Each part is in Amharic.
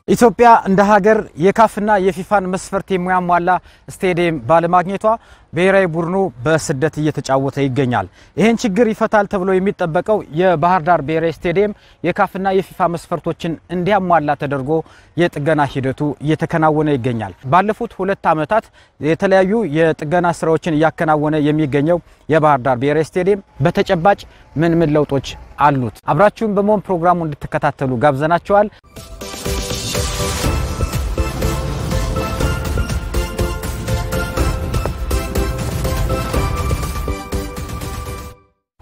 ኢትዮጵያ እንደ ሀገር የካፍና የፊፋን መስፈርት የሚያሟላ ስቴዲየም ባለማግኘቷ ብሔራዊ ቡድኑ በስደት እየተጫወተ ይገኛል። ይሄን ችግር ይፈታል ተብሎ የሚጠበቀው የባህር ዳር ብሔራዊ ስቴዲየም የካፍና የፊፋ መስፈርቶችን እንዲያሟላ ተደርጎ የጥገና ሂደቱ እየተከናወነ ይገኛል። ባለፉት 2 ዓመታት የተለያዩ የጥገና ስራዎችን ያከናወነ የሚገኘው የባህር ዳር ብሔራዊ ስቴዲየም በተጨባጭ ምን ለውጦች አሉት? አብራችሁን በመሆን ፕሮግራሙን እንድትከታተሉ ጋብዘናችኋል።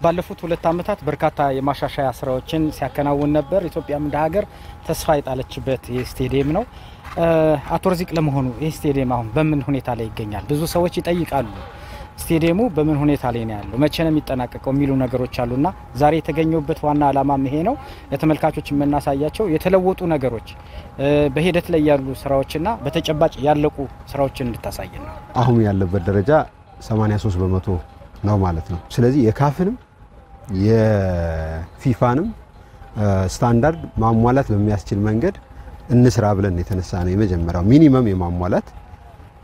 ባለፉት 2 ዓመታት በርካታ የማሻሻያ ስራዎችን ሲያከናውን ነበር። ኢትዮጵያም እንደ ሀገር ተስፋ የጣለችበት የስቴዲየም ነው። አቶ ርዚቅ ለመሆኑ ይህ ስቴዲየም አሁን በምን ሁኔታ ላይ ይገኛል? ብዙ ሰዎች ይጠይቃሉ። ስቴዲየሙ በምን ሁኔታ ላይ ነው ያለው? መቼ ነው የሚጠናቀቀው? የሚሉ ነገሮች አሉና ዛሬ የተገኘውበት ዋና ዓላማ ይሄ ነው። ለተመልካቾች የምናሳያቸው የተለወጡ ነገሮች፣ በሂደት ላይ ያሉ ስራዎችና በተጨባጭ ያለቁ ስራዎችን እንድታሳየን ነው። አሁን ያለበት ደረጃ 83% ነው ማለት ነው። ስለዚህ የካፍንም የፊፋንም ስታንዳርድ ማሟላት በሚያስችል መንገድ እንስራ ብለን የተነሳ ነው። የመጀመሪያው ሚኒመም የማሟላት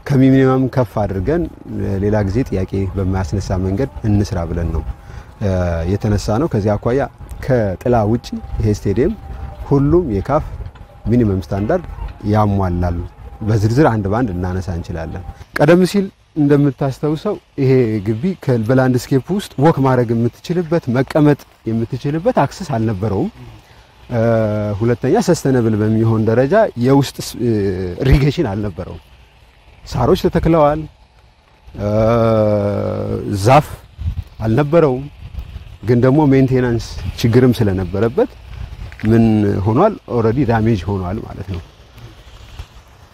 ከሚኒመም ከፍ አድርገን ሌላ ጊዜ ጥያቄ በማያስነሳ መንገድ እንስራ ብለን ነው የተነሳ ነው። ከዚህ አኳያ ከጥላ ውጪ ይሄ ስቴዲየም ሁሉም የካፍ ሚኒመም ስታንዳርድ ያሟላሉ። በዝርዝር አንድ ባንድ እናነሳ እንችላለን። ቀደም ሲል እንደምታስተውሰው ይሄ ግቢ በላንድስኬፕ ውስጥ ወክ ማድረግ የምትችልበት መቀመጥ የምትችልበት አክሰስ አልነበረውም። ሁለተኛ ሰስተነብል በሚሆን ደረጃ የውስጥ ኢሪጌሽን አልነበረውም። ሳሮች ተተክለዋል፣ ዛፍ አልነበረውም። ግን ደግሞ ሜንቴናንስ ችግርም ስለነበረበት ምን ሆኗል? ኦሬዲ ዳሜጅ ሆኗል ማለት ነው።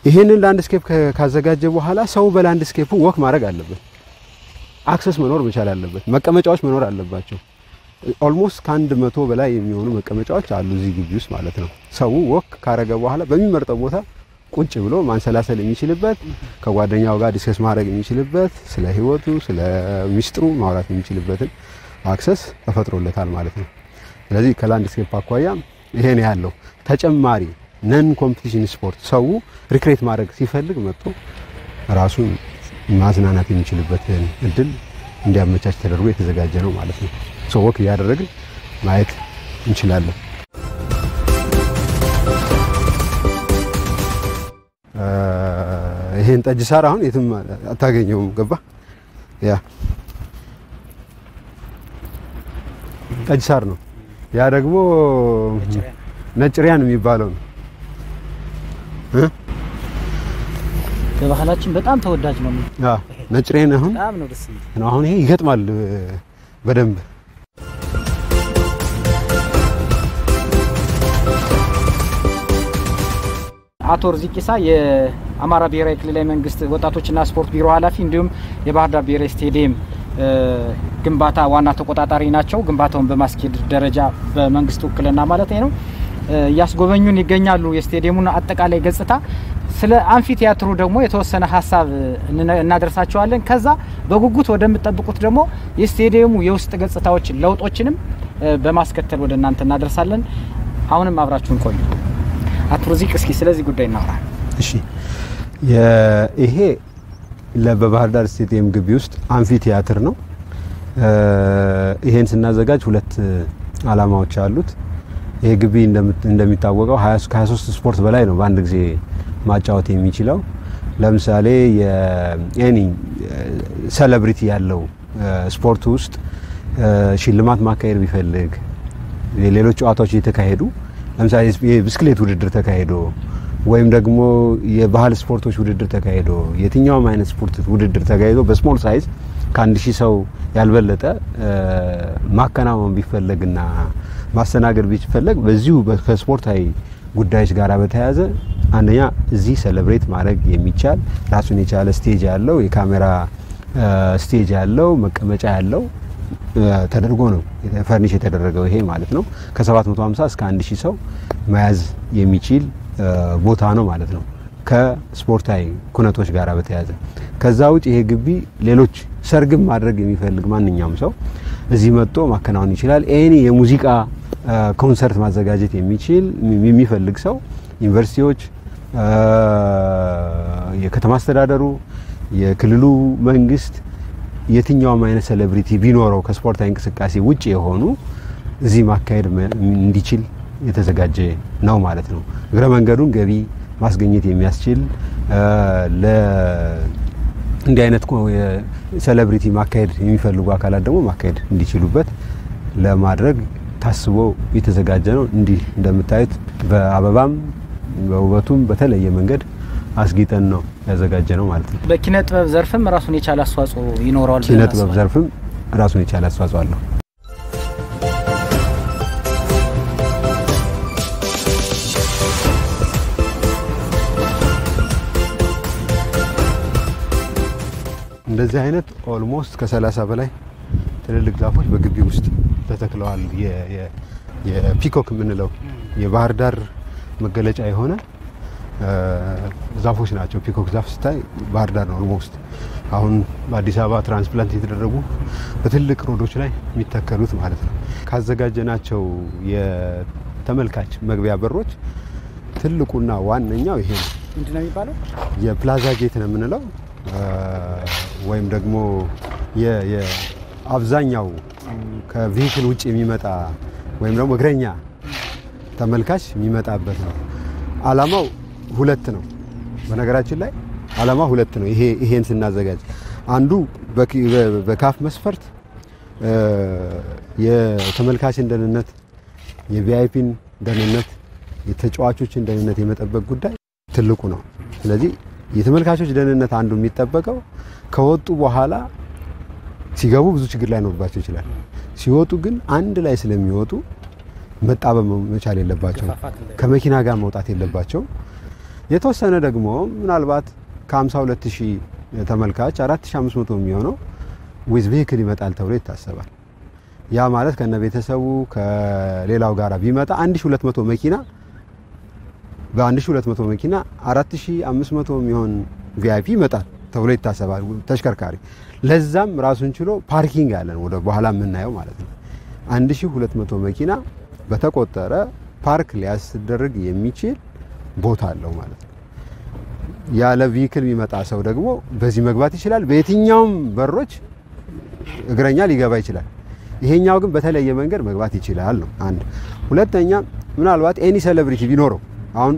ይሄንን ላንድስኬፕ ካዘጋጀ በኋላ ሰው በላንድስኬፑ ወክ ማድረግ አለበት። አክሰስ መኖር መቻል አለበት። መቀመጫዎች መኖር አለባቸው። ኦልሞስት ከ100 በላይ የሚሆኑ መቀመጫዎች አሉ እዚህ ግቢ ውስጥ ማለት ነው። ሰው ወክ ካረገ በኋላ በሚመርጠው ቦታ ቁጭ ብሎ ማንሰላሰል የሚችልበት፣ ከጓደኛው ጋር ዲስከስ ማድረግ የሚችልበት፣ ስለ ህይወቱ ስለ ሚስጥሩ ማውራት የሚችልበትን አክሰስ ተፈጥሮለታል ማለት ነው። ስለዚህ ከላንድስኬፕ አኳያ ይሄ ነው ያለው። ተጨማሪ ነን ኮምፒቲሽን ስፖርት ሰው ሪክሬት ማድረግ ሲፈልግ መጥቶ ራሱን ማዝናናት የሚችልበትን እድል እንዲያመቻች ተደርጎ የተዘጋጀ ነው ማለት ነው። ሰው ወክ ያደረግን ማየት እንችላለን። ይሄን ጠጅ ሳር አሁን የትም አታገኘውም። ገባ? ያ ጠጅ ሳር ነው። ያ ደግሞ ነጭ ሪያን የሚባለው ነው። በባህላችን በጣም ተወዳጅ ነው። ነጭ ሪያን አሁን በጣም ነው ደስ የሚለው። አሁን ይሄ ይገጥማል በደንብ። አቶ ርዚቅ ኢሳ የአማራ ብሔራዊ ክልላዊ መንግስት ወጣቶችና ስፖርት ቢሮ ኃላፊ እንዲሁም የባህር ዳር ብሔራዊ ስቴዲየም ግንባታ ዋና ተቆጣጣሪ ናቸው። ግንባታውን በማስኬድ ደረጃ በመንግስት ውክልና ማለት ነው ያስጎበኙን ይገኛሉ። የስቴዲየሙን አጠቃላይ ገጽታ ስለ አምፊ ቲያትሩ ደግሞ የተወሰነ ሐሳብ እናደርሳቸዋለን። ከዛ በጉጉት ወደምትጠብቁት ደግሞ የስቴዲየሙ የውስጥ ገጽታዎች ለውጦችንም በማስከተል ወደ እናንተ እናደርሳለን። አሁንም አብራችሁን ቆዩ። አቶ ርዚቅ እስኪ ስለዚህ ጉዳይ እናወራ። እሺ፣ ይሄ ለበባህር ዳር ስቴዲየም ግቢ ውስጥ አምፊ ቲያትር ነው። ይሄን ስናዘጋጅ 2 አላማዎች አሉት። ይሄ ግቢ እንደሚታወቀው 23 ስፖርት በላይ ነው በአንድ ጊዜ ማጫወት የሚችለው። ለምሳሌ የኤኒ ሴሌብሪቲ ያለው ስፖርት ውስጥ ሽልማት ማካሄድ ቢፈልግ ሌሎች ጨዋታዎች እየተካሄዱ ለምሳሌ የብስክሌት ውድድር ተካሄዶ ወይም ደግሞ የባህል ስፖርቶች ውድድር ተካሄዶ የትኛውም አይነት ስፖርት ውድድር ተካሄዶ በስሞል ሳይዝ ከ1000 ሰው ያልበለጠ ማከናወን ቢፈልግና ማስተናገድ ቢፈልግ በዚሁ ከስፖርታዊ ጉዳዮች ጋር በተያያዘ አንደኛ እዚህ ሴሌብሬት ማድረግ የሚቻል ራሱን የቻለ ስቴጅ ያለው የካሜራ ስቴጅ ያለው መቀመጫ ያለው ተደርጎ ነው ፈርኒሽ የተደረገው ይሄ ማለት ነው። ከ750 እስከ 1000 ሰው መያዝ የሚችል ቦታ ነው ማለት ነው ከስፖርታዊ ኩነቶች ጋር በተያያዘ። ከዛ ውጪ ይሄ ግቢ ሌሎች ሰርግም ማድረግ የሚፈልግ ማንኛውም ሰው እዚህ መጥቶ ማከናወን ይችላል። ኤኒ የሙዚቃ ኮንሰርት ማዘጋጀት የሚፈልግ ሰው ዩኒቨርሲቲዎች የከተማ አስተዳደሩ የክልሉ መንግስት የትኛውም አይነት ሴሌብሪቲ ቢኖረው ከስፖርታዊ እንቅስቃሴ ውጪ የሆኑ እዚህ ማካሄድ እንዲችል የተዘጋጀ ነው ማለት ነው። እግረ መንገዱን ገቢ ማስገኘት የሚያስችል እንዲህ አይነት ሴሌብሪቲ ማካሄድ የሚፈልጉ አካላት ደግሞ ማካሄድ እንዲችሉበት ለማድረግ ታስቦ የተዘጋጀ ነው። እንዲህ እንደምታዩት በአበባም በውበቱም በተለየ መንገድ አስጊጠን ነው ያዘጋጀ ነው ማለት ነው። በኪነ ጥበብ ዘርፍም ራሱን የቻለ አስተዋጽኦ ይኖራል። ኪነ ጥበብ ዘርፍም ራሱን የቻለ አስተዋጽኦ አለው። እንደዚህ አይነት ኦልሞስት ከ30 በላይ ትልልቅ ዛፎች በግቢ ውስጥ ተተክለዋል። የፒኮክ የምንለው የባህር ዳር መገለጫ የሆነ ዛፎች ናቸው። ፒኮክ ዛፍ ስታይ ባህር ዳር ነው ኦልሞስት አሁን በአዲስ አበባ ትራንስፕላንት የተደረጉ በትልቅ ሮዶች ላይ የሚተከሉት ማለት ነው። ካዘጋጀናቸው የተመልካች መግቢያ በሮች ትልቁና ዋነኛው ይሄ ነው። ምንድነው የሚባለው? የፕላዛ ጌት ነው የምንለው ወይም ደግሞ የአብዛኛው ከቪሂክል ውጭ የሚመጣ ወይም ደግሞ እግረኛ ተመልካች የሚመጣበት ነው። አላማው ሁለት ነው። በነገራችን ላይ አላማው ሁለት ነው። ይሄን ስናዘጋጅ አንዱ በካፍ መስፈርት የተመልካችን ደህንነት፣ የቪአይፒን ደህንነት፣ የተጫዋቾችን ደህንነት የመጠበቅ ጉዳይ ትልቁ ነው። ስለዚህ የተመልካቾች ደህንነት አንዱ የሚጠበቀው ከወጡ በኋላ ሲገቡ ብዙ ችግር ላይ ኖርባቸው ይችላል። ሲወጡ ግን አንድ ላይ ስለሚወጡ መጣበብ መቻል የለባቸው፣ ከመኪና ጋር መውጣት የለባቸው። የተወሰነ ደግሞ ምናልባት ከ52000 ተመልካች 4500 የሚሆነው ዊዝ ቪሂክል ይመጣል ተብሎ ይታሰባል። ያ ማለት ከነ ቤተሰቡ ከሌላው ጋር ቢመጣ 1200 መኪና በ1200 መኪና 4500 የሚሆን ቪአይፒ ይመጣል ተብሎ ይታሰባል ተሽከርካሪ። ለዛም ራሱን ችሎ ፓርኪንግ ያለን ወደ በኋላ የምናየው ማለት ነው። 1200 መኪና በተቆጠረ ፓርክ ሊያስደርግ የሚችል ቦታ አለው ማለት ነው። ያለ ቪሂክል የሚመጣ ሰው ደግሞ በዚህ መግባት ይችላል። በየትኛውም በሮች እግረኛ ሊገባ ይችላል። ይሄኛው ግን በተለየ መንገድ መግባት ይችላል ነው አንድ። ሁለተኛ ምናልባት ኤኒ ሴሌብሪቲ ቢኖረው አሁን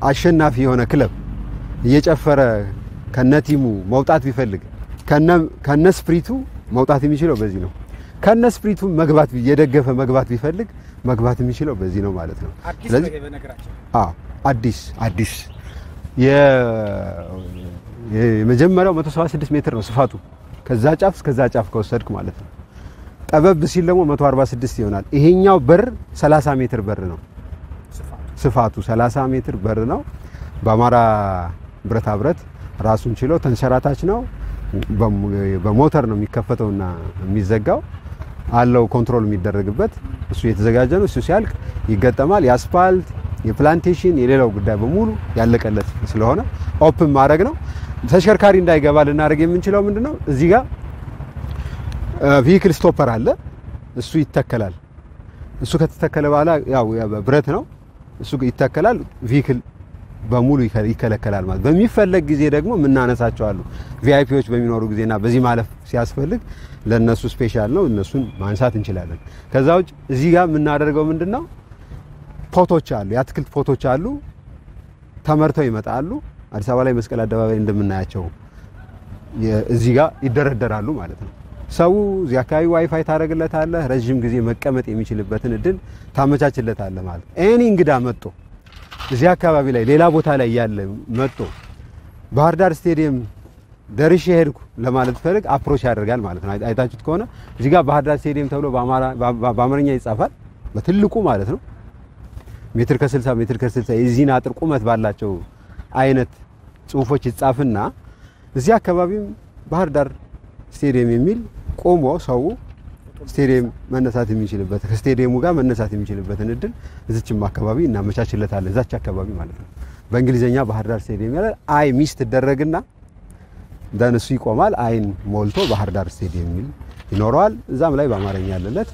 አሸናፊ የሆነ ክለብ እየጨፈረ ከነቲሙ መውጣት ቢፈልግ ከነ ስፕሪቱ መውጣት የሚችለው በዚህ ነው። ከነ ስፕሪቱ መግባት የደገፈ መግባት ቢፈልግ መግባት የሚችለው በዚህ ነው ማለት ነው። ስለዚህ አዲስ የመጀመሪያው 176 ሜትር ነው ስፋቱ ከዛ ጫፍ እስከዛ ጫፍ ከወሰድክ ማለት ነው። ጠበብ ሲል ደግሞ 146 ይሆናል። ይሄኛው በር 30 ሜትር በር ነው ስፋቱ 30 ሜትር በር ነው። በአማራ ብረታ ብረት ራሱን ችሎ ተንሸራታች ነው። በሞተር ነው የሚከፈተውና የሚዘጋው አለው ኮንትሮል የሚደረግበት እሱ የተዘጋጀ ነው። እሱ ሲያልቅ ይገጠማል። የአስፋልት የፕላንቴሽን የሌላው ጉዳይ በሙሉ ያለቀለት ስለሆነ ኦፕን ማድረግ ነው። ተሽከርካሪ እንዳይገባ ልናደርግ የምንችለው ምንድነው? እዚህ ጋር ቪሂክል ስቶፐር አለ። እሱ ይተከላል። እሱ ከተተከለ በኋላ ያው ብረት ነው እሱ ይተከላል። ቪሂክል በሙሉ ይከለከላል ማለት በሚፈለግ ጊዜ ደግሞ ምናነሳቸው አሉ ቪአይፒዎች በሚኖሩ ጊዜና በዚህ ማለፍ ሲያስፈልግ ለነሱ ስፔሻል ነው እነሱን ማንሳት እንችላለን። ከዛው እዚህ ጋር ምናደርገው ምንድነው? ፎቶዎች አሉ፣ የአትክልት ፎቶዎች አሉ። ተመርተው ይመጣሉ። አዲስ አበባ ላይ መስቀል አደባባይ እንደምናያቸው እዚህ ጋር ይደረደራሉ ማለት ነው። ሰው እዚህ አካባቢ ዋይፋይ ታረግለታለህ፣ ረጅም ጊዜ መቀመጥ የሚችልበትን እድል ታመቻችለታለህ ማለት ኤኒ እንግዳ መጥቶ እዚህ አካባቢ ላይ ሌላ ቦታ ላይ ያለ መጥቶ ባህር ዳር ስቴዲየም ደርሼ ሄድኩ ለማለት ፈልግ አፕሮች ያደርጋል ማለት ነው። አይታችሁት ከሆነ እዚህ ጋር ባህር ዳር ስቴዲየም ተብሎ በአማርኛ ይጻፋል በትልቁ ማለት ነው። ሜትር ከ60 የዚህን አጥር ቁመት ባላቸው አይነት ጽሁፎች ይጻፍና እዚህ አካባቢም ባህር ዳር ስቴዲየም የሚል ቆሞ ሰው ስቴዲየም መነሳት የሚችልበት ከስቴዲየሙ ጋር መነሳት የሚችልበትን እድል እዚህም አካባቢ እናመቻችለታለን። እዛች አካባቢ ማለት ነው። በእንግሊዘኛ ባህር ዳር ስቴዲየም ያለ አይ ሚስ ተደረግና ዳንሱ ይቆማል። አይን ሞልቶ ባህር ዳር ስቴዲየም የሚል ይኖረዋል። እዛም ላይ በአማርኛ ያለለት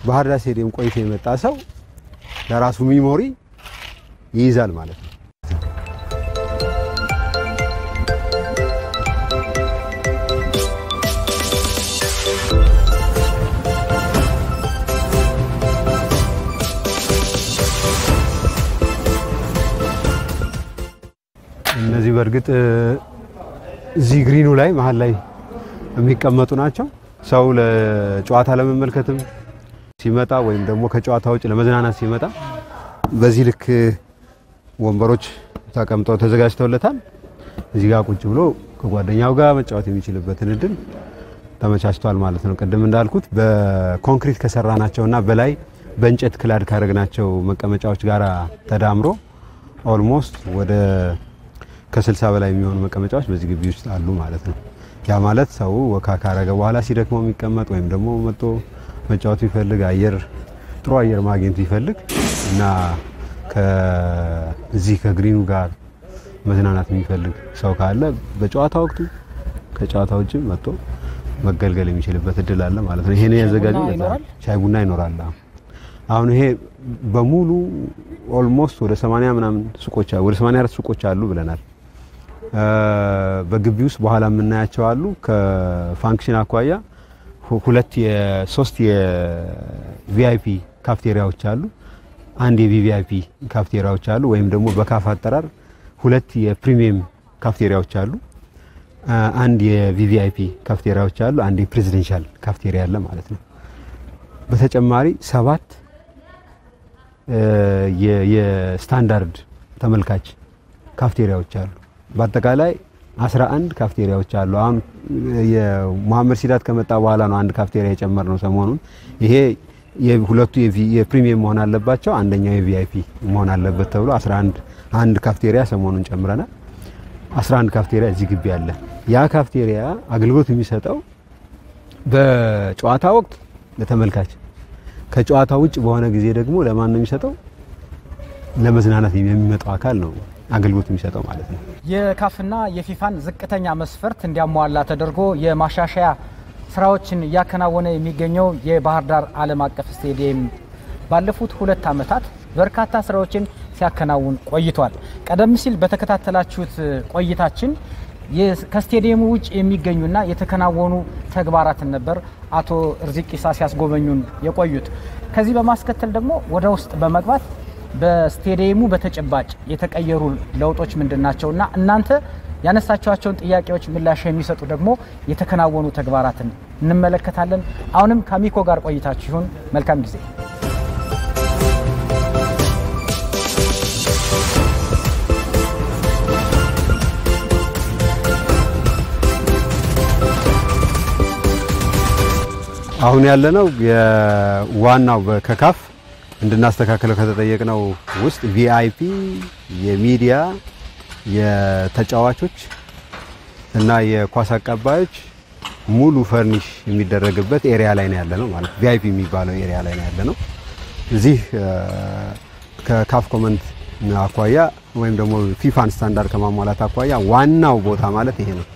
ባህር ዳር ስቴዲየም ቆይቶ የመጣ ሰው ለራሱ ሚሞሪ ይይዛል ማለት ነው። በርግጥ እዚህ ግሪኑ ላይ መሃል ላይ የሚቀመጡ ናቸው። ሰው ለጨዋታ ለመመልከትም ሲመጣ ወይም ደግሞ ከጨዋታ ውጭ ለመዝናናት ሲመጣ በዚህ ልክ ወንበሮች ተቀምጠው ተዘጋጅተውለታል። እዚህ ጋር ቁጭ ብሎ ከጓደኛው ጋር መጫወት የሚችልበትን እድል ተመቻችቷል ማለት ነው። ቀደም እንዳልኩት በኮንክሪት ከሰራናቸውና በላይ በእንጨት ክላድ ካረግናቸው መቀመጫዎች ጋር ተዳምሮ ኦልሞስት ወደ ከ60 በላይ የሚሆኑ መቀመጫዎች በዚህ ግቢ ውስጥ አሉ ማለት ነው። ያ ማለት ሰው ወካ ካረገ በኋላ ሲደክመው የሚቀመጥ ወይም ደግሞ መጥቶ መጫወት ይፈልግ ጥሩ አየር ማግኘት ይፈልግ እና ከዚህ ከግሪኑ ጋር መዝናናት የሚፈልግ ሰው ካለ በጨዋታ ወቅቱ ከጨዋታ ውጭ መጥቶ መገልገል የሚችልበት እድል አለ ማለት ነው። ይሄን ያዘጋጁ ሻይ ቡና ይኖራል። አሁን ይሄ በሙሉ ኦልሞስት ወደ 80 ምናምን ሱቆች ወደ 84 ሱቆች አሉ ብለናል። በግቢ ውስጥ በኋላ የምናያቸው አሉ። ከፋንክሽን አኳያ ሶስት የቪአይፒ ካፍቴሪያዎች አሉ። አንድ የቪቪአይፒ ካፍቴሪያዎች አሉ ወይም ደግሞ በካፍ አጠራር ሁለት የፕሪሚየም ካፍቴሪያዎች አሉ። አንድ የቪቪአይፒ ካፍቴሪያዎች አሉ። አንድ የፕሬዚደንሻል ካፍቴሪያ አለ ማለት ነው። በተጨማሪ 7 የስታንዳርድ ተመልካች ካፍቴሪያዎች አሉ። በአጠቃላይ 11 ካፍቴሪያዎች አሉ። አሁን የሙሐመድ ሲዳት ከመጣ በኋላ ነው አንድ ካፍቴሪያ የጨመርነው ሰሞኑን። ይሄ የሁለቱ የፕሪሚየም መሆን አለባቸው፣ አንደኛው የቪአይፒ መሆን አለበት ተብሎ 11 አንድ ካፍቴሪያ ሰሞኑን ጨምረናል። 11 ካፍቴሪያ እዚህ ግቢ አለ። ያ ካፍቴሪያ አገልግሎት የሚሰጠው በጨዋታ ወቅት ለተመልካች፣ ከጨዋታ ውጭ በሆነ ጊዜ ደግሞ ለማን ነው የሚሰጠው? ለመዝናናት የሚመጣው አካል ነው አገልግሎት የሚሰጠው ማለት ነው። የካፍና የፊፋን ዝቅተኛ መስፈርት እንዲያሟላ ተደርጎ የማሻሻያ ስራዎችን እያከናወነ የሚገኘው የባህር ዳር ዓለም አቀፍ ስቴዲየም ባለፉት 2 ዓመታት በርካታ ስራዎችን ሲያከናውን ቆይቷል። ቀደም ሲል በተከታተላችሁት ቆይታችን ከስቴዲየሙ ውጭ የሚገኙና የተከናወኑ ተግባራትን ነበር አቶ እርዚቅ ኢሳ ሲያስጎበኙን የቆዩት። ከዚህ በማስከተል ደግሞ ወደ ውስጥ በመግባት በስቴዲየሙ በተጨባጭ የተቀየሩ ለውጦች ምንድናቸውና እናንተ ያነሳቸዋቸውን ጥያቄዎች ምላሽ የሚሰጡ ደግሞ የተከናወኑ ተግባራትን እንመለከታለን። አሁንም ከሚኮ ጋር ቆይታችሁ ይሁን። መልካም ጊዜ። አሁን ያለነው የዋናው ከካፍ እንድናስተካክለው ከተጠየቅነው ውስጥ ቪአይፒ የሚዲያ የተጫዋቾች እና የኳስ አቀባዮች ሙሉ ፈርኒሽ የሚደረግበት ኤሪያ ላይ ነው ያለነው ማለት ቪአይፒ የሚባለው ኤሪያ ላይ ነው ያለነው። እዚህ ከካፍ ኮመንት አኳያ ወይም ደግሞ ፊፋን ስታንዳርድ ከማሟላት አኳያ ዋናው ቦታ ማለት ይሄ ነው።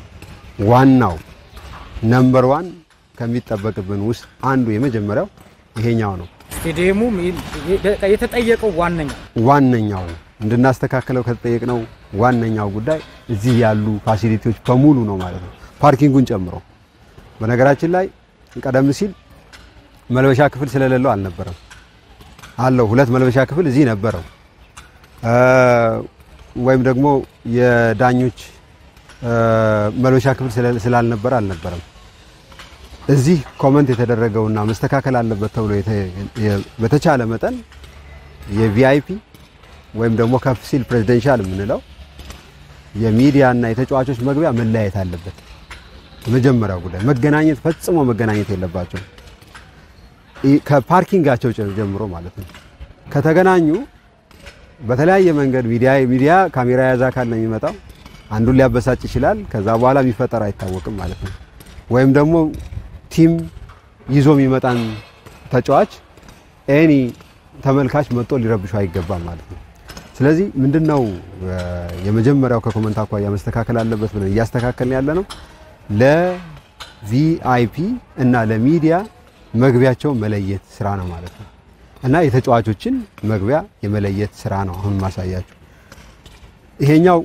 ዋናው ነምበር 1 ከሚጠበቅብን ውስጥ አንዱ የመጀመሪያው ይሄኛው ነው። ስቴዲየሙ የተጠየቀው ዋነኛው እንድናስተካክለው ከተጠየቅነው ዋነኛው ጉዳይ እዚህ ያሉ ፋሲሊቲዎች በሙሉ ነው ማለት ነው፣ ፓርኪንጉን ጨምሮ። በነገራችን ላይ ቀደም ሲል መልበሻ ክፍል ስለሌለው አልነበረም። አለው 2 መልበሻ ክፍል እዚህ ነበረው። ወይም ደግሞ የዳኞች መልበሻ ክፍል ስላልነበረ አልነበረም። እዚህ ኮመንት የተደረገውና መስተካከል አለበት ተብሎ በተቻለ መጠን የቪአይፒ ወይም ደግሞ ከፍ ሲል ፕሬዚደንሻል የምንለው የሚዲያና የተጫዋቾች መግቢያ መለያየት አለበት። መጀመሪያው ጉዳይ ፈጽሞ መገናኘት የለባቸው ከፓርኪንጋቸው ጀምሮ ማለት ነው። ከተገናኙ በተለያየ መንገድ ሚዲያ ካሜራ ያዛ ካለ የሚመጣው አንዱን ሊያበሳጭ ይችላል። ከዛ በኋላ የሚፈጠር አይታወቅም ማለት ነው። ወይም ደግሞ ቲም ይዞ የሚመጣን ተጫዋች ተመልካች መጥቶ ሊረብሹ አይገባም ማለት ነው። ስለዚህ ምንድነው የመጀመሪያው ከኮመንት አኳያ መስተካከል አለበት ብለን እያስተካከልን ያለ ነው ለቪአይፒ እና ለሚዲያ መግቢያቸው መለየት ስራ ነው ማለት ነው። እና የተጫዋቾችን መግቢያ የመለየት ስራ ነው አሁን ማሳያችሁ። ይሄኛው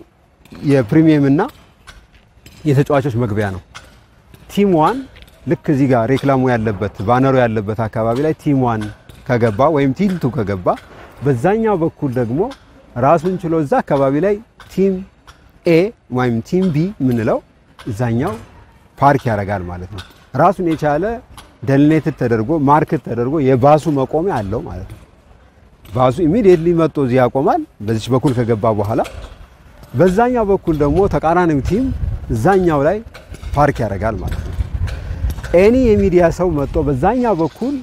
የፕሪሚየም እና የተጫዋቾች መግቢያ ነው። ቲም 1 ልክ እዚህ ጋር ሬክላሙ ያለበት ባነሩ ያለበት አካባቢ ላይ ቲም 1 ከገባ ወይም ቲም 2 ከገባ በዛኛው በኩል ደግሞ ራሱን ችሎ እዛ አካባቢ ላይ ቲም ኤ ወይም ቲም ቢ ምንለው እዛኛው ፓርክ ያደርጋል ማለት ነው። ራሱን የቻለ ደልኔትድ ተደርጎ ማርክት ተደርጎ የባሱ መቆሚያ አለው ማለት ነው። ባሱ ኢሚዲየትሊ መጥቶ እዚህ ያቆማል። በዚህ በኩል ከገባ በኋላ በዛኛው በኩል ደግሞ ተቃራኒው ቲም እዛኛው ላይ ፓርክ ያደርጋል ማለት ነው። ኤኒ የሚዲያ ሰው መጥቶ በዛኛው በኩል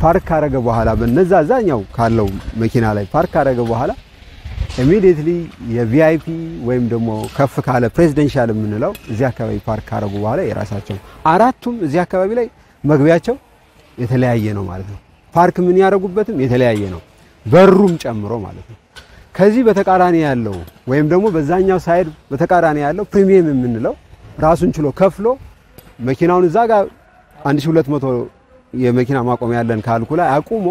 ፓርክ ካረገ በኋላ በነዛ ዛኛው ካለው መኪና ላይ ፓርክ ካረገ በኋላ ኢሚዲየትሊ የቪአይፒ ወይም ደግሞ ከፍ ካለ ፕሬዚደንሻል የምንለው እዚህ አካባቢ ፓርክ ካረጉ በኋላ የራሳቸው አራቱም እዚህ አካባቢ ላይ መግቢያቸው የተለያየ ነው ማለት ነው። ፓርክ ምን ያረጉበትም የተለያየ ነው፣ በሩም ጨምሮ ማለት ነው። ከዚህ በተቃራኒ ያለው ወይም ደግሞ በዛኛው ሳይድ በተቃራኒ ያለው ፕሪሚየም የምንለው ራሱን ችሎ ከፍሎ መኪናውን እዛ ጋር 1200 የመኪና ማቆሚያ ያለን ካልኩላ አቁሞ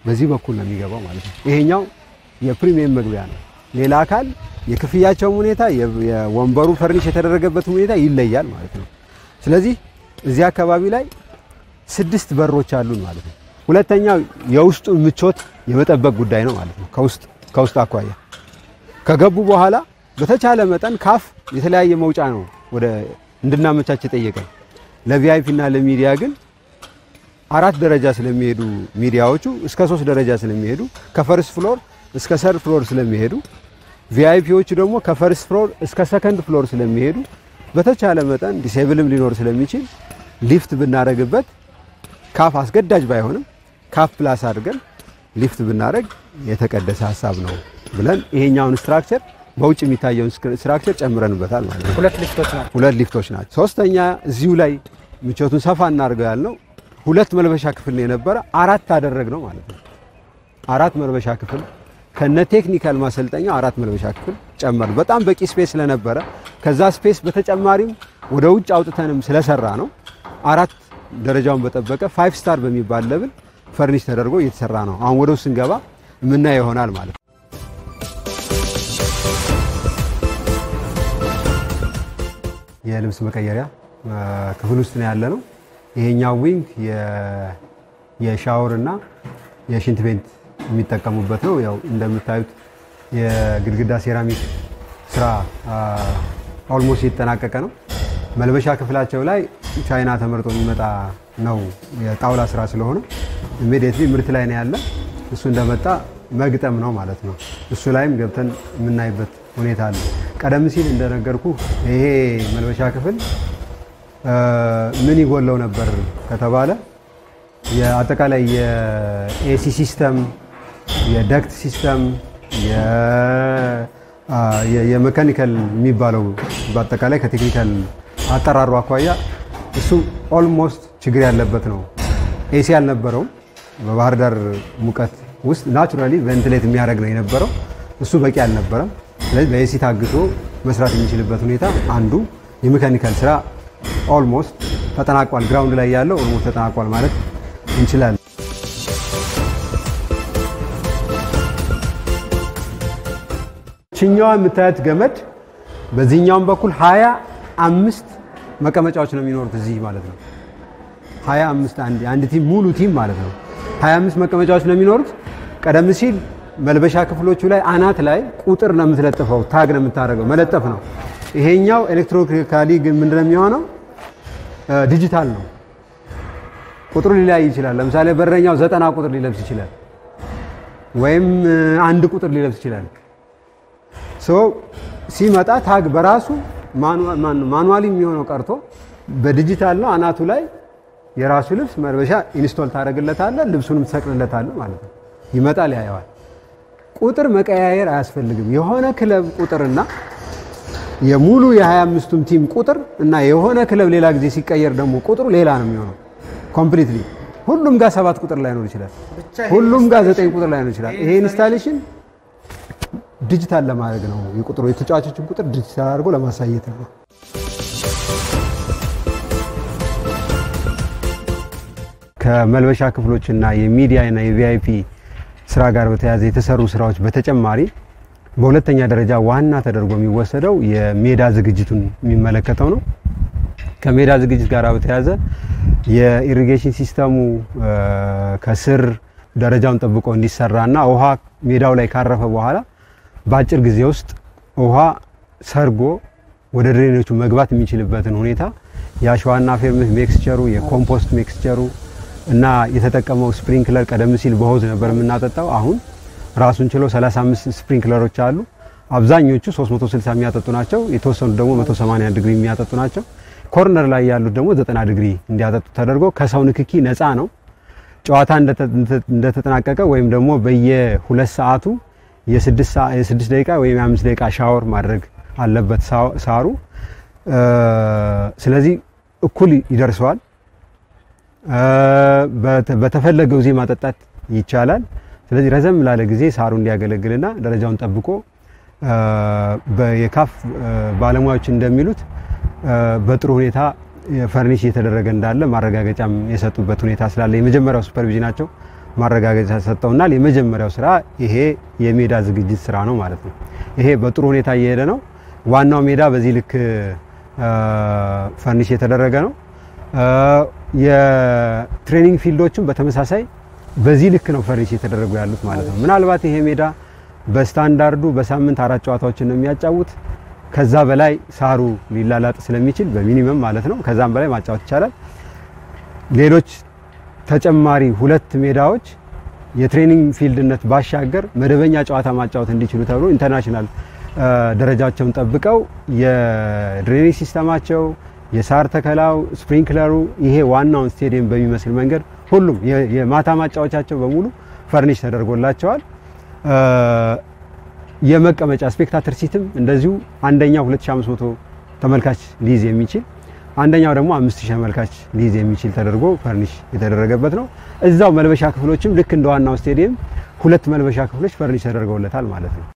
በዚህ በኩል ነው የሚገባው ማለት ነው። ይሄኛው የፕሪሚየም መግቢያ ነው። ሌላ አካል የክፍያቸው ሁኔታ የወንበሩ ፈርኒሽ የተደረገበት ሁኔታ ይለያል ማለት ነው። ስለዚህ እዚህ አካባቢ ላይ 6 በሮች አሉን ማለት ነው። ሁለተኛው የውስጡ ምቾት የመጠበቅ ጉዳይ ነው ማለት ነው። ከውስጥ አኳያ ከገቡ በኋላ በተቻለ መጠን ካፍ የተለያየ መውጫ ነው ወደ እንድናመቻች ጠየቀን። ለቪአይፒ እና ለሚዲያ ግን 4 ደረጃ ስለሚሄዱ ሚዲያዎቹ እስከ 3 ደረጃ ስለሚሄዱ ከፈርስት ፍሎር እስከ ሰርድ ፍሎር ስለሚሄዱ ቪአይፒዎቹ ደግሞ ከፈርስት ፍሎር እስከ ሰከንድ ፍሎር ስለሚሄዱ በተቻለ መጠን ዲሴብልም ሊኖር ስለሚችል ሊፍት ብናረግበት ካፍ አስገዳጅ ባይሆንም ካፍ ፕላስ አድርገን ሊፍት ብናረግ የተቀደሰ ሐሳብ ነው ብለን ይሄኛውን ስትራክቸር በውጭ የሚታየውን ስትራክቸር ጨምረንበታል ማለት ነው። 2 ሊፍቶች ናቸው። ሶስተኛ እዚሁ ላይ ምቾቱን ሰፋ እናርገው ያልነው 2 መልበሻ ክፍል ነው የነበረ 4 አደረግነው ማለት ነው። 4 መልበሻ ክፍል ከነ ቴክኒካል ማሰልጠኛው 4 መልበሻ ክፍል ጨመርን። በጣም በቂ ስፔስ ስለነበረ ከዛ ስፔስ በተጨማሪም ወደ ውጭ አውጥተንም ስለሰራ ነው 4 ደረጃውን በጠበቀ 5 ስታር በሚባል ሌቭል ፈርኒሽ ተደርጎ እየተሰራ ነው። አሁን ወደ ውስጥ ስንገባ ምናየው ይሆናል ማለት ነው። የልብስ መቀየሪያ ክፍል ውስጥ ነው ያለነው። ይሄኛው ዊንግ የሻወር እና የሽንት ቤት የሚጠቀሙበት ነው። ያው እንደምታዩት የግድግዳ ሴራሚክ ስራ ኦልሞስት የተጠናቀቀ ነው። መልበሻ ክፍላቸው ላይ ቻይና ተመርጦ የሚመጣ ነው የጣውላ ስራ ስለሆነ ኢሚዲየትሊ ምርት ላይ ነው ያለ። እሱ እንደመጣ መግጠም ነው ማለት ነው። እሱ ላይም ገብተን የምናይበት ሁኔታ አለ። ቀደም ሲል እንደነገርኩ ይሄ መልበሻ ክፍል ምን ይጎለው ነበር ከተባለ የአጠቃላይ የኤሲ ሲስተም፣ የዳክት ሲስተም፣ የሜካኒካል የሚባለው በአጠቃላይ ከቴክኒካል አጠራሩ አኳያ እሱ ኦልሞስት ችግር ያለበት ነው። ኤሲ አልነበረውም። በባህር ዳር ሙቀት ውስጥ ናቹራሊ ቬንቲሌት የሚያደርግ ነው የነበረው። እሱ በቂ አልነበረም። ስለዚህ በኤሲ ታግሶ መስራት የሚችልበት ሁኔታ አንዱ የሜካኒካል ስራ ኦልሞስት ተጠናቋል። ግራውንድ ላይ ያለው ኦልሞስት ተጠናቋል ማለት እንችላለን። ችኛዋ የምታዩት ገመድ በዚህኛውም በኩል 25 መቀመጫዎች ነው የሚኖሩት እዚህ ማለት ነው። 25 አንድ ቲም ሙሉ ቲም ማለት ነው 25 መቀመጫዎች ነው የሚኖሩት። ቀደም ሲል መልበሻ ክፍሎቹ ላይ አናት ላይ ቁጥር ነው የምትለጥፈው፣ ታግ ነው የምታደርገው፣ መለጠፍ ነው። ይሄኛው ኤሌክትሮኒካሊ ግን ምንድነው የሚሆነው? ዲጂታል ነው። ቁጥሩ ሊለያይ ይችላል። ለምሳሌ በረኛው 90 ቁጥር ሊለብስ ይችላል፣ ወይም 1 ቁጥር ሊለብስ ይችላል። ሲመጣ ታግ በራሱ ማኑዋሊ የሚሆነው ቀርቶ በዲጂታል ነው። አናቱ ላይ የራሱ ልብስ መልበሻ ኢንስቶል ታደርግለታለህ፣ ልብሱንም ትሰቅልለታለህ ማለት ነው። ይመጣል፣ ያየዋል። ቁጥር መቀያየር አያስፈልግም። የሆነ ክለብ ቁጥርና የሙሉ የ25ቱም ቲም ቁጥር እና የሆነ ክለብ ሌላ ጊዜ ሲቀየር ደግሞ ቁጥሩ ሌላ ነው የሚሆነው ኮምፕሊትሊ። ሁሉም ጋር 7 ቁጥር ላይ ነው ይችላል፣ ሁሉም ጋር 9 ቁጥር ላይ ነው ይችላል። ይሄ ኢንስታሌሽን ዲጂታል ለማድረግ ነው። የቁጥሩ የተጫዋቾችን ቁጥር ዲጂታል አድርጎ ለማሳየት ነው። ከመልበሻ ክፍሎችና የሚዲያ እና የቪአይፒ ስራ ጋር በተያያዘ የተሰሩ ስራዎች በተጨማሪ በሁለተኛ ደረጃ ዋና ተደርጎ የሚወሰደው የሜዳ ዝግጅቱን የሚመለከተው ነው። ከሜዳ ዝግጅት ጋር በተያያዘ የኢሪጌሽን ሲስተሙ ከስር ደረጃውን ጠብቆ እንዲሰራና ውሃ ሜዳው ላይ ካረፈ በኋላ በአጭር ጊዜ ውስጥ ውሃ ሰርጎ ወደ ድሬኖቹ መግባት የሚችልበትን ሁኔታ ያሸዋና አፈር ሚክስቸሩ የኮምፖስት ሚክስቸሩ እና የተጠቀመው ስፕሪንክለር ቀደም ሲል በሆዝ ነበር የምናጠጣው አሁን ራሱን ችሎ 35 ስፕሪንክለሮች አሉ አብዛኞቹ 360 የሚያጠጡ ናቸው የተወሰኑ ደግሞ 180 ዲግሪ የሚያጠጡ ናቸው ኮርነር ላይ ያሉት ደግሞ 90 ዲግሪ እንዲያጠጡ ተደርጎ ከሰው ንክኪ ነፃ ነው ጨዋታ እንደተጠናቀቀ ወይም ደግሞ በየ2 ሰዓቱ የ6 ደቂቃ ወይም የ5 ደቂቃ ሻወር ማድረግ አለበት ሳሩ ስለዚህ እኩል ይደርሰዋል በተፈለገው ጊዜ ማጠጣት ይቻላል ስለዚህ ረዘም ላለ ጊዜ ሳሩ እንዲያገለግልና ደረጃውን ጠብቆ በየካፍ ባለሙያዎች እንደሚሉት በጥሩ ሁኔታ ፈርኒሽ እየተደረገ እንዳለ ማረጋገጫም የሰጡበት ሁኔታ ስላለ የመጀመሪያው ሱፐርቪዥናቸው ማረጋገጫ ሰጠውና የመጀመሪያው ስራ ይሄ የሜዳ ዝግጅት ስራ ነው ማለት ነው ይሄ በጥሩ ሁኔታ እየሄደ ነው ዋናው ሜዳ በዚህ ልክ ፈርኒሽ የተደረገ ነው የትሬኒንግ ፊልዶችም በተመሳሳይ በዚህ ልክ ነው ፈርኒሽ የተደረጉ ያሉት ማለት ነው ምናልባት ይሄ ሜዳ በስታንዳርዱ በሳምንት 4 ጨዋታዎችን ነው የሚያጫውት ከዛ በላይ ሳሩ ሊላላጥ ስለሚችል በሚኒመም ማለት ነው ከዛም በላይ ማጫወት ይቻላል ሌሎች ተጨማሪ 2 ሜዳዎች የትሬኒንግ ፊልድነት ባሻገር መደበኛ ጨዋታ ማጫወት እንዲችሉ ተብሎ ኢንተርናሽናል ደረጃቸውን ጠብቀው የድሬኔጅ ሲስተማቸው የሳር ተከላው ስፕሪንክለሩ ይሄ ዋናው ስቴዲየም በሚመስል መንገድ ሁሉም የማታ ማጫወቻቸው በሙሉ ፈርኒሽ ተደርጎላቸዋል የመቀመጫ ስፔክታተር ሲትም እንደዚሁ አንደኛው 2500 ተመልካች ሊይዝ የሚችል አንደኛው ደግሞ 5000 ተመልካች ሊይዝ የሚችል ተደርጎ ፈርኒሽ የተደረገበት ነው እዛው መልበሻ ክፍሎችም ልክ እንደ ዋናው ስቴዲየም 2 መልበሻ ክፍሎች ፈርኒሽ ተደርገውለታል ማለት ነው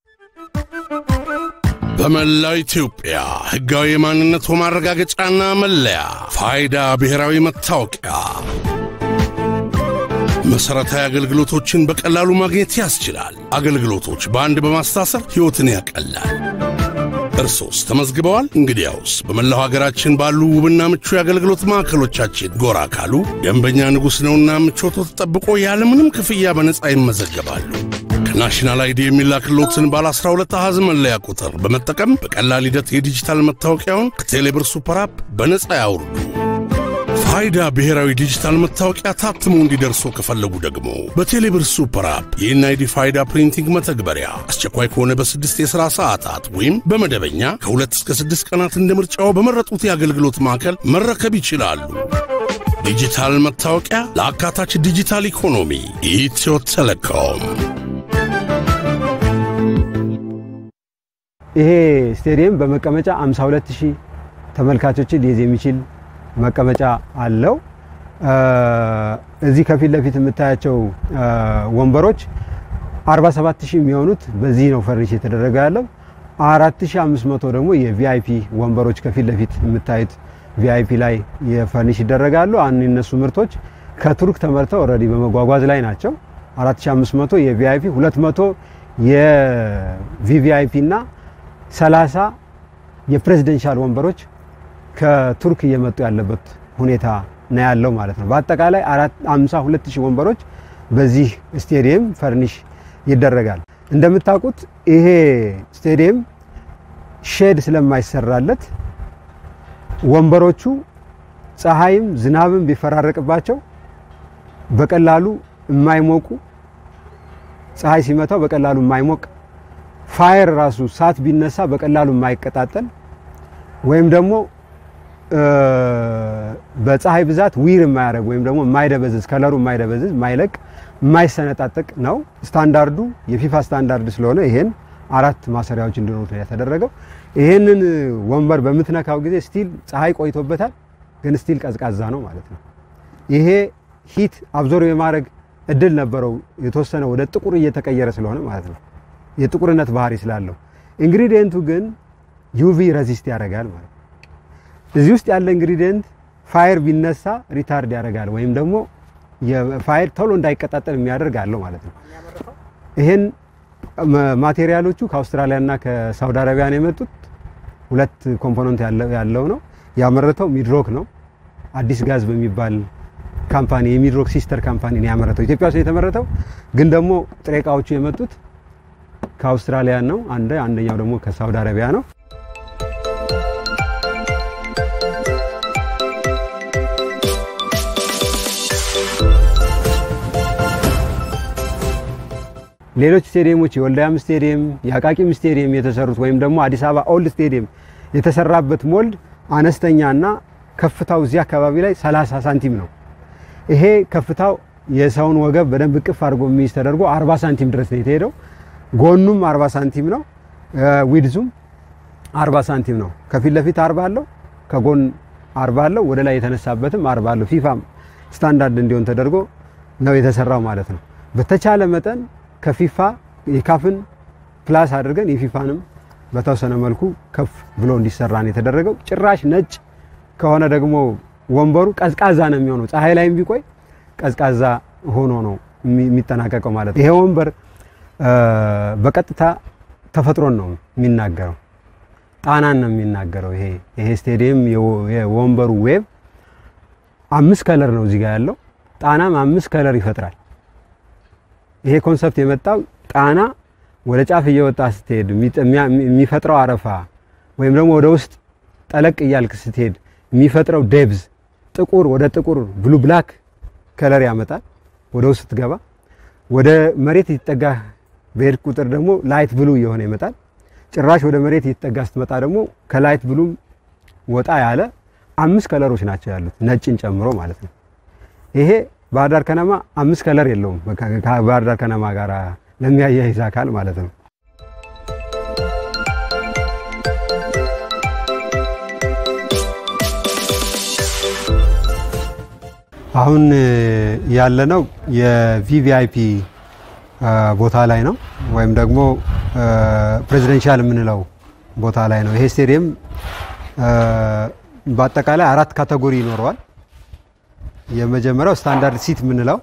በመላው ኢትዮጵያ ህጋዊ ማንነቱ ማረጋገጫና መለያ ፋይዳ ብሔራዊ መታወቂያ መሰረታዊ አገልግሎቶችን በቀላሉ ማግኘት ያስችላል አገልግሎቶች በአንድ በማስተሳሰር ህይወትን ያቀላል እርሶስ ተመዝግበዋል እንግዲያውስ በመላው ሀገራችን ባሉ ውብና ምቹ የአገልግሎት ማዕከሎቻችን ጎራ ካሉ ደንበኛ ንጉስ ነውና ምቾቱ ተጠብቆ ያለምንም ክፍያ በነፃ ይመዘገባሉ ከናሽናል አይዲ የሚላክሎትን ባለ 12 አሃዝ መለያ ቁጥር በመጠቀም በቀላል ሂደት የዲጂታል መታወቂያውን ከቴሌብር ሱፐር አፕ በነፃ ያውርዱ ፋይዳ ብሔራዊ ዲጂታል መታወቂያ ታትሞ እንዲደርሶ ከፈለጉ ደግሞ በቴሌብር ሱፐር አፕ የኤንአይዲ ፋይዳ ፕሪንቲንግ መተግበሪያ አስቸኳይ ከሆነ በ6 የሥራ ሰዓታት ወይም በመደበኛ ከ2 እስከ 6 ቀናት እንደምርጫው በመረጡት የአገልግሎት ማዕከል መረከብ ይችላሉ ዲጂታል መታወቂያ ለአካታች ዲጂታል ኢኮኖሚ ኢትዮ ቴሌኮም ይሄ ስቴዲየም በመቀመጫ 52000 ተመልካቾችን ሊይዝ የሚችል መቀመጫ አለው እዚህ ከፊት ለፊት የምታያቸው ወንበሮች 47000 የሚሆኑት በዚህ ነው ፈርኒሽ የተደረገ ያለው 4500 ደግሞ የቪአይፒ ወንበሮች ከፊት ለፊት የምታዩት ቪአይፒ ላይ የፈርኒሽ ይደረጋሉ እነሱ ምርቶች ከቱርክ ተመርተው ኦሬዲ በመጓጓዝ ላይ ናቸው 4500 የቪአይፒ 200 የቪቪአይፒ እና 30 የፕሬዚደንሻል ወንበሮች ከቱርክ እየመጡ ያለበት ሁኔታ ነው ያለው ማለት ነው በአጠቃላይ 52000 ወንበሮች በዚህ ስቴዲየም ፈርኒሽ ይደረጋል እንደምታውቁት ይሄ ስቴዲየም ሼድ ስለማይሰራለት ወንበሮቹ ፀሐይም ዝናብም ቢፈራረቅባቸው በቀላሉ የማይሞቁ ፀሐይ ሲመታው በቀላሉ የማይሞቅ ፋየር ራሱ ሳት ቢነሳ በቀላሉ የማይቀጣጠል ወይም ደግሞ በፀሐይ ብዛት ዊር የማያረግ ወይም ደግሞ የማይደበዝዝ ከለሩ የማይደበዝዝ ማይለቅ የማይሰነጣጠቅ ነው ስታንዳርዱ የፊፋ ስታንዳርድ ስለሆነ ይሄን 4 ማሰሪያዎች እንዲኖሩት ያተደረገው ይሄንን ወንበር በመትነካው ጊዜ ስቲል ፀሐይ ቆይቶበታል ግን ስቲል ቀዝቃዛ ነው ማለት ነው ይሄ ሂት አብዞርብ የማድረግ እድል ነበረው የተወሰነ ወደ ጥቁር እየተቀየረ ስለሆነ ማለት ነው የጥቁርነት ባህሪ ስላለው ኢንግሪዲየንቱ ግን ዩቪ ሬዚስት ያደርጋል ማለት እዚህ ውስጥ ያለ ኢንግሪዲየንት ፋየር ቢነሳ ሪታርድ ያደርጋል ወይም ደግሞ የፋየር ቶሎ እንዳይቀጣጠል የሚያደርግ አለው ማለት ነው ይሄን ማቴሪያሎቹ ከአውስትራሊያና ከሳውዲ አረቢያ ነው የመጡት 2 ኮምፖነንት ያለው ነው ያመረተው ሚድሮክ ነው አዲስ ጋዝ በሚባል ካምፓኒ የሚድሮክ ሲስተር ካምፓኒ ነው ያመረተው ኢትዮጵያ ውስጥ የተመረተው ግን ደግሞ ጥሬ ዕቃዎቹ የመጡት ከአውስትራሊያ ነው አንደኛው ደግሞ ከሳውዲ አረቢያ ነው ሌሎች ስቴዲየሞች የወልዳያም ስቴዲየም የአቃቂም ስቴዲየም የተሰሩት ወይም ደግሞ አዲስ አበባ ኦልድ ስቴዲየም የተሰራበት ሞልድ አነስተኛና ከፍታው እዚህ አካባቢ ላይ 30 ሳንቲም ነው። ይሄ ከፍታው የሰውን ወገብ በደንብ ቅፍ አድርጎ የሚይዝ ተደርጎ 40 ሳንቲም ድረስ ነው የተሄደው። ጎኑም 40 ሳንቲም ነው። ዊድዙም 40 ሳንቲም ነው። ከፊት ለፊት 40 አለው፣ ከጎን 40 አለው፣ ወደ ላይ የተነሳበትም 40 አለው። ፊፋም ስታንዳርድ እንዲሆን ተደርጎ ነው የተሰራው ማለት ነው። በተቻለ መጠን ከፊፋ የካፍን ፕላስ አድርገን የፊፋንም በተወሰነ መልኩ ከፍ ብሎ እንዲሰራ ነው የተደረገው። ጭራሽ ነጭ ከሆነ ደግሞ ወንበሩ ቀዝቃዛ ነው የሚሆነው። ፀሐይ ላይም ቢቆይ ቀዝቃዛ ሆኖ ነው የሚጠናቀቀው ማለት ነው። ይሄ ወንበር በቀጥታ ተፈጥሮን ነው የሚናገረው፣ ጣናን ነው የሚናገረው። ይሄ ስቴዲየም የወንበሩ ዌብ 5 ከለር ነው እዚህ ጋር ያለው። ጣናም 5 ከለር ይፈጥራል። ይሄ ኮንሰፕት የመጣው ጣና ወደ ጫፍ እየወጣ ስትሄድ የሚፈጥረው አረፋ ወይም ደግሞ ወደ ውስጥ ጠለቅ እያልክ ስትሄድ የሚፈጥረው ዴብዝ ጥቁር ወደ ጥቁር ብሉ ብላክ ከለር ያመጣል። ወደ ውስጥ ትገባ ወደ መሬት ይተጠጋ በሄድ ቁጥር ደግሞ ላይት ብሉ እየሆነ ይመጣል። ጭራሽ ወደ መሬት ይተጠጋ ስትመጣ ደግሞ ከላይት ብሉም ወጣ ያለ 5 ከለሮች ናቸው ያሉት ነጭን ጨምሮ ማለት ነው። ይሄ ባህር ዳር ከነማ 5 ከለር የለውም ከባህር ዳር ከነማ ጋር ለሚያያይዝ አካል ማለት ነው። አሁን ያለነው የቪቪአይፒ ቦታ ላይ ነው ወይም ደግሞ ፕሬዚደንሻል የምንለው ቦታ ላይ ነው። ይሄ ስቴዲየም በአጠቃላይ 4 ካቴጎሪ ይኖረዋል። የመጀመሪያው ስታንዳርድ ሲት የምንለው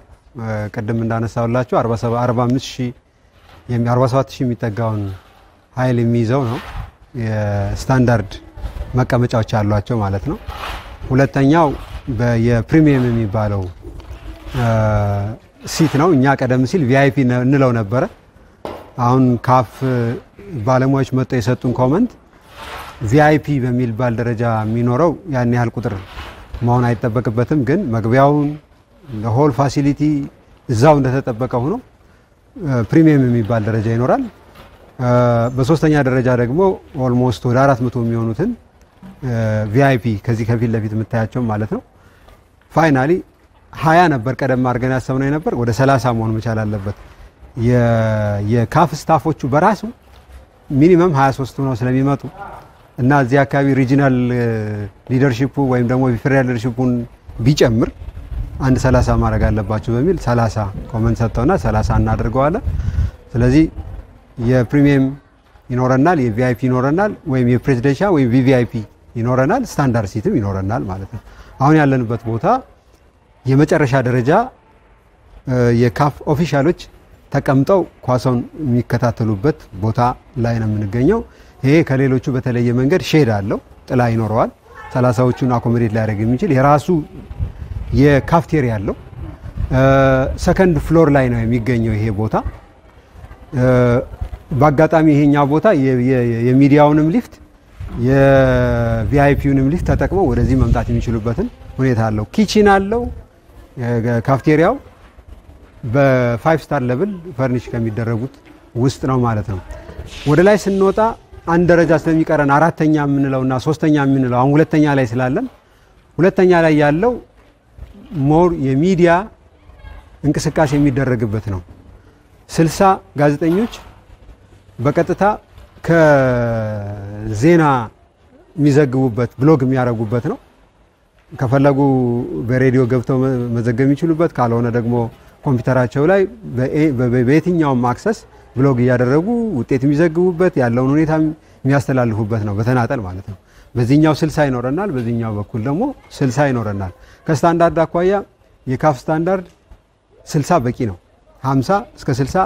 ቀደም እንዳነሳውላችሁ 47000 የሚጠጋውን ኃይል የሚይዘው ነው። የስታንዳርድ መቀመጫዎች ያሏቸው ማለት ነው። ሁለተኛው የፕሪሚየም የሚባለው ሲት ነው። እኛ ቀደም ሲል ቪአይፒ እንለው ነበር። አሁን ካፍ ባለሙያዎች መጥተው የሰጡን ኮመንት ቪአይፒ በሚባል ደረጃ የሚኖረው ያን ያህል ቁጥር መሆን አይተበቅበትም፣ ግን መግቢያውን ለሆል ፋሲሊቲ እዛው እንደተጠበቀ ሆኖ ፕሪሚየም የሚባል ደረጃ ይኖራል። በሶስተኛ ደረጃ ደግሞ ኦልሞስት ወደ 400 የሚሆኑትን ቪአይፒ ከዚህ ከፊት ለፊት የምታያቸው ማለት ነው። ፋይናሊ 20 ነበር ቀደም አድርገን ያሰብነው ነበር፣ ወደ 30 መሆን መቻል አለበት። የካፍ ስታፎቹ በራሱ ሚኒመም 23 ነው ስለሚመጡ እና እዚህ አካባቢ ሪጂናል ሊደርሺፑ ወይም ደግሞ ፌደራል ሊደርሺፑን ቢጨምር አንድ 30 ማድረግ አለባቸው በሚል 30 ኮመንት ሰጥተውና 30 እናደርገዋለን። ስለዚህ የፕሪሚየም ይኖረናል፣ የቪአይፒ ይኖረናል፣ ወይም የፕሬዚደንሻል ወይም ቪቪአይፒ ይኖረናል፣ ስታንዳርድ ሲትም ይኖረናል ማለት ነው። አሁን ያለንበት ቦታ የመጨረሻ ደረጃ የካፍ ኦፊሻሎች ተቀምጠው ኳሶን የሚከታተሉበት ቦታ ላይ ነው የምንገኘው። ይሄ ከሌሎቹ በተለየ መንገድ ሼድ አለው፣ ጥላ ይኖረዋል። 30ዎቹን አኮሞዴት ሊያደርግ የሚችል የራሱ የካፍቴሪያ አለው። ሰከንድ ፍሎር ላይ ነው የሚገኘው ይሄ ቦታ። በአጋጣሚ ይሄኛው ቦታ የሚዲያውንም ሊፍት የቪአይፒውንም ሊፍት ተጠቅመው ወደዚህ መምጣት የሚችሉበትን ሁኔታ አለው። ኪችን አለው። ካፍቴሪያው በ5 ስታር ሌቭል ፈርኒሽ ከሚደረጉት ውስጥ ነው ማለት ነው። ወደ ላይ ስንወጣ አንድ ደረጃ ስለሚቀረን አራተኛ የምንለውና ሶስተኛ የምንለው አሁን ሁለተኛ ላይ ስላለን ሁለተኛ ላይ ያለው ሞር የሚዲያ እንቅስቃሴ የሚደረግበት ነው። 60 ጋዜጠኞች በቀጥታ ከዜና የሚዘግቡበት ብሎግ የሚያደርጉበት ነው። ከፈለጉ በሬዲዮ ገብተው መዘገብ የሚችሉበት፣ ካልሆነ ደግሞ ኮምፒውተራቸው ላይ በየትኛውም አክሰስ ብሎግ እያደረጉ ውጤት የሚዘግቡበት ያለውን ሁኔታ የሚያስተላልፉበት ነው፣ በተናጠል ማለት ነው። በዚህኛው 60 ይኖረናል፣ በዚህኛው በኩል ደግሞ 60 ይኖረናል። ከስታንዳርድ አኳያ የካፍ ስታንዳርድ 60 በቂ ነው። 50 እስከ 60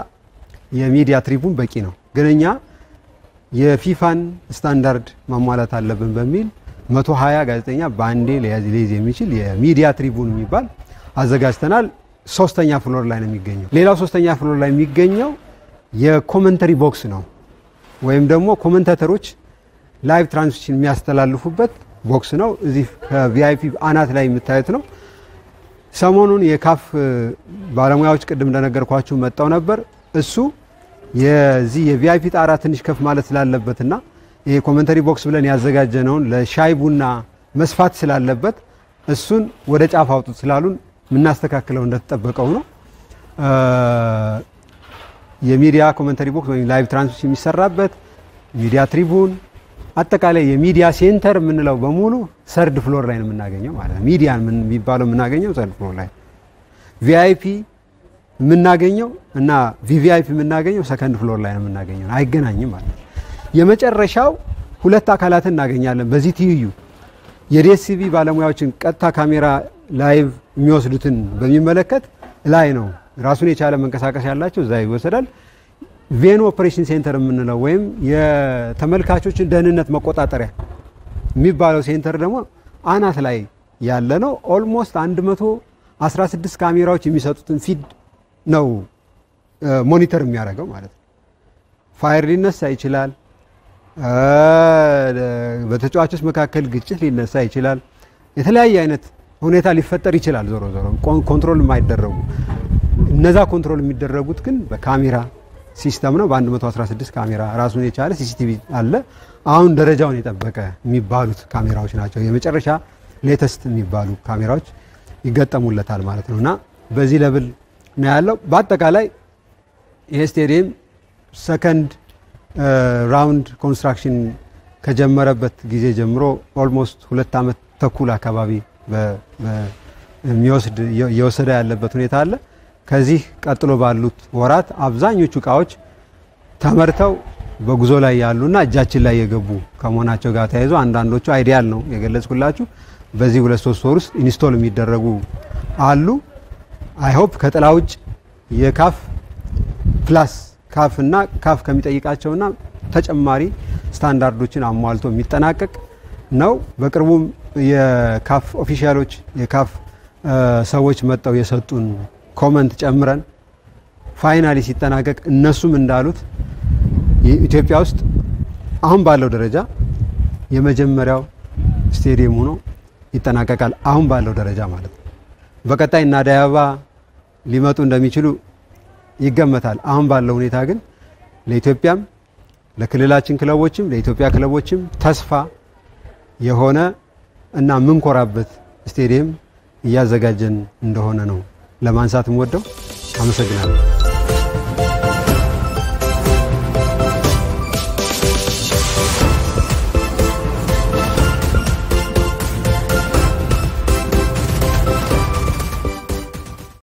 የሚዲያ ትሪቡን በቂ ነው። ግን እኛ የፊፋን ስታንዳርድ ማሟላት አለብን በሚል 120 ጋዜጠኛ በአንዴ ሊይዝ የሚችል የሚዲያ ትሪቡን የሚባል አዘጋጅተናል። ሶስተኛ ፍሎር ላይ ነው የሚገኘው። ሌላው ሶስተኛ ፍሎር ላይ የሚገኘው የኮሜንተሪ ቦክስ ነው፣ ወይም ደግሞ ኮሜንታተሮች ላይቭ ትራንስሚሽን የሚያስተላልፉበት ቦክስ ነው። እዚህ ከቪአይፒ አናት ላይ የምታዩት ነው። ሰሞኑን የካፍ ባለሙያዎች ቅድም እንደነገርኳችሁ መጣው ነበር። እሱ የዚህ የቪአይፒ ጣራ ትንሽ ከፍ ማለት ስላለበትና ይሄ ኮሜንተሪ ቦክስ ብለን ያዘጋጀነውን ለሻይ ቡና መስፋት ስላለበት እሱን ወደ ጫፍ አውጡት ስላሉን ምናስተካክለው እንደተጠበቀው ነው። የሚዲያ ኮሜንተሪ ቦክስ ወይ ላይቭ ትራንስሚሽን የሚሰራበት ሚዲያ ትሪቡን አጠቃላይ የሚዲያ ሴንተር የምንለው በሙሉ ሰርድ ፍሎር ላይ ነው የምናገኘው ማለት ነው። ሚዲያን ምን የሚባለው የምናገኘው ሰርድ ፍሎር ላይ፣ ቪአይፒ የምናገኘው እና ቪቪአይፒ የምናገኘው ሰከንድ ፍሎር ላይ ነው የምናገኘው። አይገናኝም ማለት ነው። የመጨረሻው ሁለት አካላትን እናገኛለን በዚህ ትይዩ የዲኤስቲቪ ባለሙያዎችን ቀጥታ ካሜራ ላይቭ የሚወስዱትን በሚመለከት ላይ ነው ራሱን የቻለ መንቀሳቀስ ያላቸው እዛ ይወሰዳል። ቬን ኦፕሬሽን ሴንተር የምንለው ወይም የተመልካቾችን ደህንነት መቆጣጠሪያ የሚባለው ሴንተር ደግሞ አናት ላይ ያለ ነው። ኦልሞስት 116 ካሜራዎች የሚሰጡትን ፊድ ነው ሞኒተር የሚያደርገው ማለት ነው። ፋየር ሊነሳ ይችላል። በተጫዋቾች መካከል ግጭት ሊነሳ ይችላል። የተለያየ አይነት ሁኔታ ሊፈጠር ይችላል። ዞሮ ዞሮ ኮንትሮል የማይደረጉ እነዛ ኮንትሮል የሚደረጉት ግን በካሜራ ሲስተም ነው። በ116 ካሜራ ራሱን የቻለ ሲሲቲቪ አለ። አሁን ደረጃውን የጠበቀ የሚባሉት ካሜራዎች ናቸው። የመጨረሻ ሌተስት የሚባሉ ካሜራዎች ይገጠሙለታል ማለት ነውና በዚህ ለብል ነው ያለው። በአጠቃላይ ይሄ ስቴዲየም ሰከንድ ራውንድ ኮንስትራክሽን ከጀመረበት ጊዜ ጀምሮ ኦልሞስት 2 ዓመት ተኩል አካባቢ እየወሰደ ያለበት ሁኔታ አለ። ከዚህ ቀጥሎ ባሉት ወራት አብዛኞቹ እቃዎች ተመርተው በጉዞ ላይ ያሉና እጃችን ላይ የገቡ ከመሆናቸው ጋር ተያይዞ አንዳንዶቹ አይዲያል ነው የገለጽኩላችሁ በዚህ 2-3 ወር ውስጥ ኢንስቶል የሚደረጉ አሉ። አይ ሆፕ ከጥላ ውጭ የካፍ ፕላስ ካፍ እና ካፍ ከሚጠይቃቸውና ተጨማሪ ስታንዳርዶችን አሟልቶ የሚጠናቀቅ ነው። በቅርቡም የካፍ ኦፊሻሎች የካፍ ሰዎች መጣው የሰጡን ኮመንት ጨምረን ፋይናሊ ሲጠናቀቅ እነሱም እንዳሉት ኢትዮጵያ ውስጥ አሁን ባለው ደረጃ የመጀመሪያው ስቴዲየም ሆኖ ይጠናቀቃል። አሁን ባለው ደረጃ ማለት ነው። በቀጣይ እና አዲስ አበባ ሊመጡ እንደሚችሉ ይገመታል። አሁን ባለው ሁኔታ ግን ለኢትዮጵያም ለክልላችን ክለቦችም ለኢትዮጵያ ክለቦችም ተስፋ የሆነ እና ምንኮራበት ስቴዲየም እያዘጋጀን እንደሆነ ነው ለማንሳት ወደው። አመሰግናለሁ።